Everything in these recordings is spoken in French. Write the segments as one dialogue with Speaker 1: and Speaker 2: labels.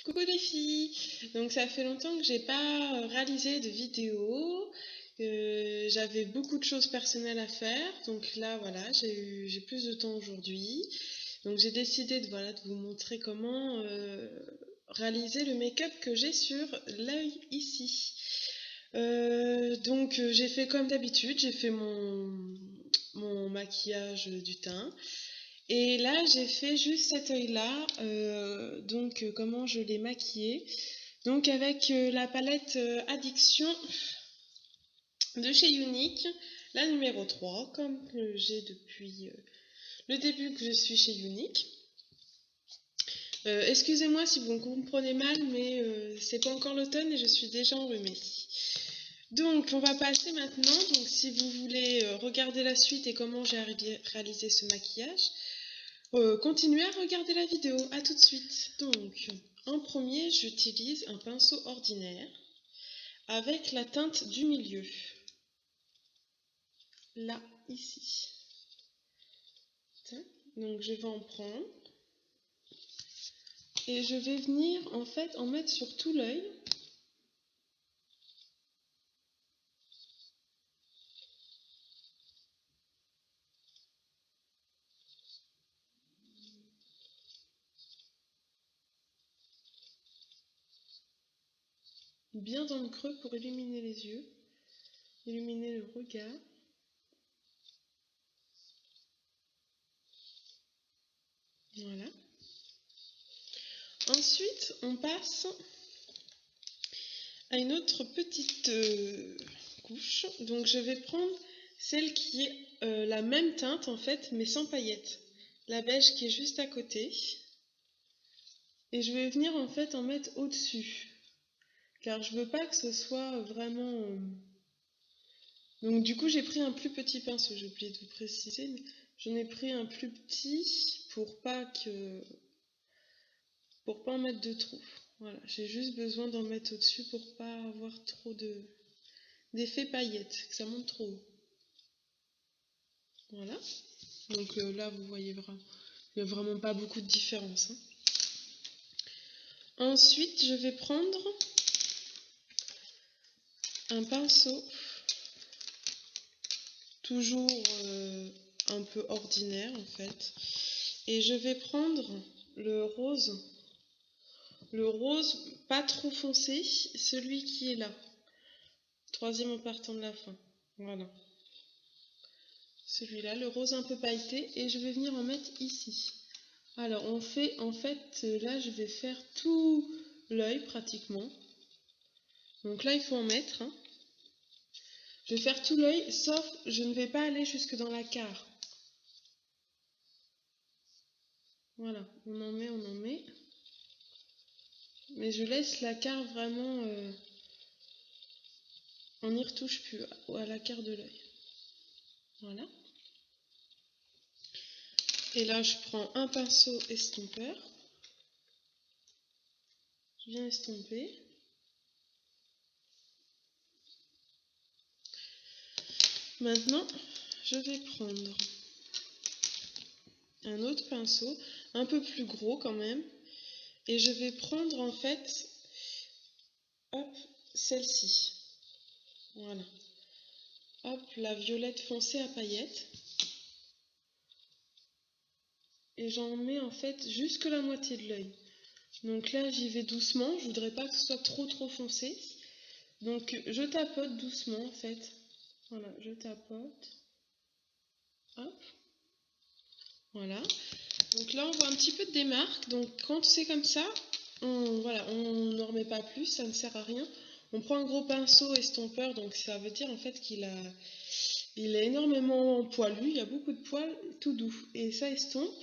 Speaker 1: Coucou les filles! Donc ça fait longtemps que j'ai pas réalisé de vidéo. J'avais beaucoup de choses personnelles à faire. Donc là voilà, j'ai plus de temps aujourd'hui. Donc j'ai décidé de vous montrer comment réaliser le make-up que j'ai sur l'œil ici. J'ai fait comme d'habitude, j'ai fait mon maquillage du teint. Et là, j'ai fait juste cet œil-là. Comment je l'ai maquillé? Donc, avec la palette Addiction de chez Unique, la numéro 3, comme j'ai depuis le début que je suis chez Unique. Excusez-moi si vous me comprenez mal, mais c'est pas encore l'automne et je suis déjà enrhumée. Donc, on va passer maintenant. Donc, si vous voulez regarder la suite et comment j'ai réalisé ce maquillage, continuez à regarder la vidéo, à tout de suite. Donc, en premier, j'utilise un pinceau ordinaire avec la teinte du milieu. Là, ici. Donc, je vais en prendre. Et je vais venir, en fait, en mettre sur tout l'œil. Bien dans le creux pour illuminer les yeux. Illuminer le regard. Voilà. Ensuite, on passe à une autre petite couche. Donc je vais prendre celle qui est la même teinte en fait, mais sans paillettes. La beige qui est juste à côté. Et je vais venir en fait en mettre au-dessus. Car je veux pas que ce soit vraiment... Donc du coup j'ai pris un plus petit pinceau, j'ai oublié de vous préciser. Mais j'en ai pris un plus petit pour pas en mettre de trop. Voilà, j'ai juste besoin d'en mettre au-dessus pour pas avoir trop d'effet paillettes, que ça monte trop haut. Voilà. Donc là, vous voyez vraiment, il n'y a vraiment pas beaucoup de différence. Hein. Ensuite, je vais prendre un pinceau, toujours un peu ordinaire en fait. Et je vais prendre le rose. Le rose pas trop foncé, celui qui est là. Troisième en partant de la fin. Voilà. Celui-là, le rose un peu pailleté. Et je vais venir en mettre ici. Alors, on fait, en fait, là, je vais faire tout l'œil pratiquement. Donc là, il faut en mettre. Hein. Je vais faire tout l'œil, sauf je ne vais pas aller jusque dans la carre. Voilà, on en met. Mais je laisse la carre vraiment... on n'y retouche plus à la carre de l'œil. Voilà. Et là, je prends un pinceau estompeur. Je viens estomper. Maintenant, je vais prendre un autre pinceau, un peu plus gros quand même. Et je vais prendre en fait, hop, celle-ci. Voilà. Hop, la violette foncée à paillettes. Et j'en mets en fait jusque la moitié de l'œil. Donc là, j'y vais doucement. Je voudrais pas que ce soit trop foncé. Donc je tapote doucement en fait. Voilà, je tapote. Hop. Voilà. Donc là, on voit un petit peu de démarque. Donc quand c'est comme ça, on n'en remet pas plus, ça ne sert à rien. On prend un gros pinceau estompeur, donc ça veut dire en fait qu'il est énormément poilu, il y a beaucoup de poils, tout doux. Et ça estompe.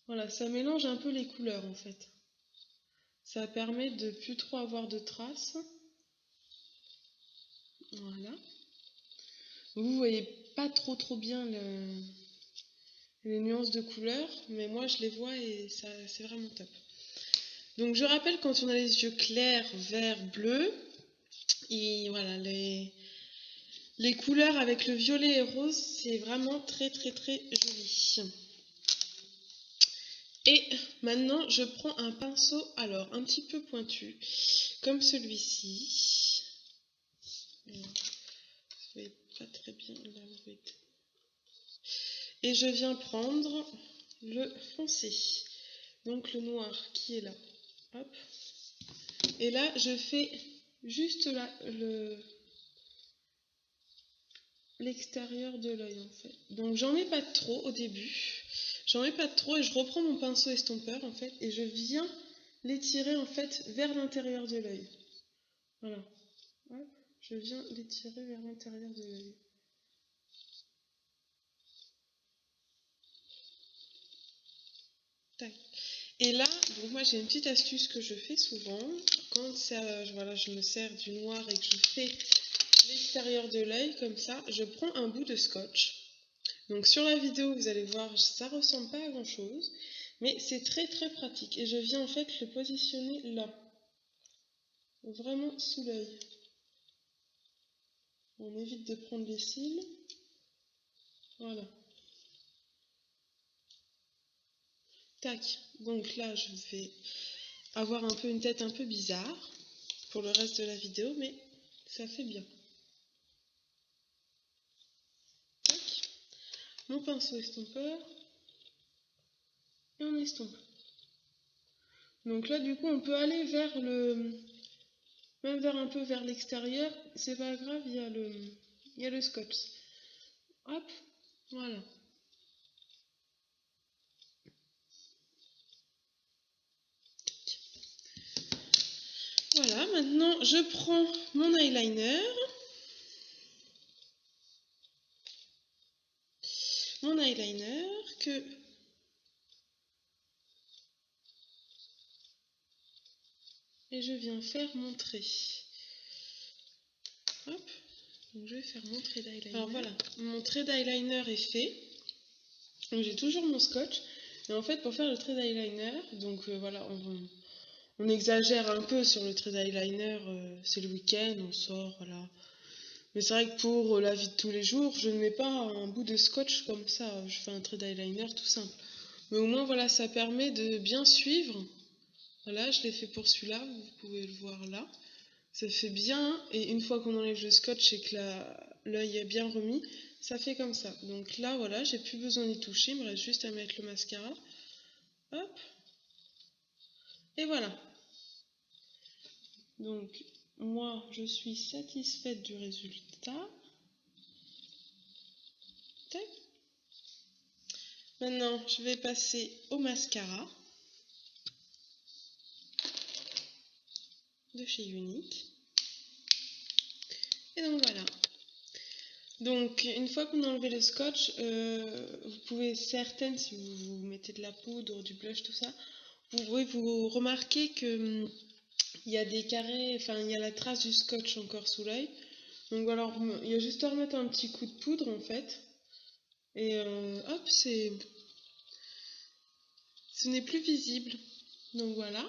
Speaker 1: Voilà, ça mélange un peu les couleurs en fait. Ça permet de plus trop avoir de traces. Voilà. Vous voyez pas trop bien les nuances de couleurs, mais moi je les vois et ça c'est vraiment top. Donc je rappelle, quand on a les yeux clairs, vert, bleu, et voilà, les couleurs avec le violet et rose, c'est vraiment très joli. Et maintenant, je prends un pinceau, alors un petit peu pointu, comme celui-ci. Je vais pas très bien là où est. Et je viens prendre le foncé, donc le noir qui est là. Hop. Et là, je fais juste là l'extérieur de l'œil en fait. Donc j'en mets pas trop au début. J'en mets pas trop et je reprends mon pinceau estompeur en fait et je viens l'étirer en fait vers l'intérieur de l'œil. Voilà. Hop. Je viens l'étirer vers l'intérieur de l'œil. Tac. Et là, donc moi j'ai une petite astuce que je fais souvent. Quand ça, voilà, je me sers du noir et que je fais l'extérieur de l'œil comme ça, je prends un bout de scotch. Donc sur la vidéo, vous allez voir, ça ressemble pas à grand chose, mais c'est très très pratique. Et je viens en fait le positionner là, vraiment sous l'œil. On évite de prendre les cils. Voilà. Tac. Donc là, je vais avoir un peu une tête un peu bizarre pour le reste de la vidéo, mais ça fait bien. Tac. Mon pinceau estompeur. Et on estompe. Donc là, du coup, on peut aller vers même vers un peu vers l'extérieur. C'est pas grave, il y a le scotch. Hop, voilà. Voilà, maintenant je prends mon eyeliner. Mon eyeliner que et je viens faire mon trait. Hop, donc je vais faire mon trait d'eyeliner. Alors voilà, mon trait d'eyeliner est fait. Donc j'ai toujours mon scotch. Et en fait, pour faire le trait d'eyeliner, donc voilà, on exagère un peu sur le trait d'eyeliner. C'est le week-end, on sort, voilà. Mais c'est vrai que pour la vie de tous les jours, je ne mets pas un bout de scotch comme ça. Je fais un trait d'eyeliner tout simple. Mais au moins, voilà, ça permet de bien suivre. Voilà, je l'ai fait pour celui-là, vous pouvez le voir là. Ça fait bien, et une fois qu'on enlève le scotch et que l'œil est bien remis, ça fait comme ça. Donc là, voilà, j'ai plus besoin d'y toucher, il me reste juste à mettre le mascara. Hop. Et voilà. Donc, moi, je suis satisfaite du résultat. Tac. Maintenant, je vais passer au mascara de chez Unique. Et donc voilà. Donc une fois qu'on a enlevé le scotch, vous pouvez certaines, si vous mettez de la poudre, du blush, tout ça, vous pouvez vous remarquer que il y a des carrés, enfin il y a la trace du scotch encore sous l'œil. Donc alors il y a juste à remettre un petit coup de poudre en fait. Et hop, ce n'est plus visible. Donc voilà.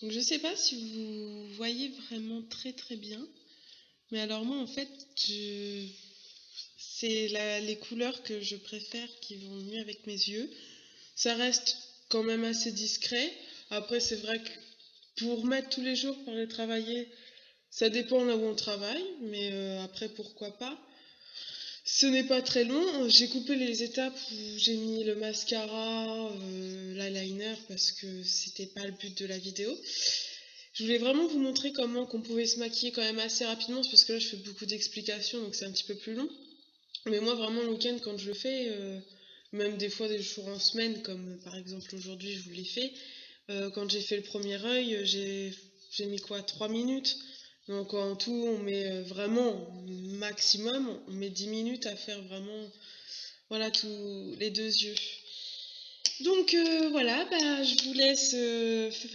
Speaker 1: Donc je sais pas si vous voyez vraiment très très bien. Mais alors moi en fait, c'est les couleurs que je préfère qui vont mieux avec mes yeux. Ça reste quand même assez discret. Après c'est vrai que pour mettre tous les jours pour aller travailler, ça dépend là où on travaille. Mais après pourquoi pas. Ce n'est pas très long. J'ai coupé les étapes où j'ai mis le mascara, l'eyeliner parce que c'était pas le but de la vidéo. Je voulais vraiment vous montrer comment qu'on pouvait se maquiller quand même assez rapidement parce que là je fais beaucoup d'explications donc c'est un petit peu plus long. Mais moi vraiment le week-end quand je le fais, même des fois des jours en semaine comme par exemple aujourd'hui je vous l'ai fait, quand j'ai fait le premier œil j'ai mis quoi 3 minutes. Donc en tout on met vraiment maximum, on met 10 minutes à faire vraiment voilà tous les deux yeux. Donc voilà, bah, je vous laisse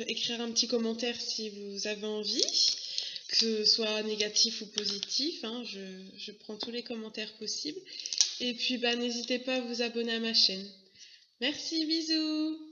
Speaker 1: écrire un petit commentaire si vous avez envie, que ce soit négatif ou positif, hein, je prends tous les commentaires possibles. Et puis bah, n'hésitez pas à vous abonner à ma chaîne. Merci, bisous!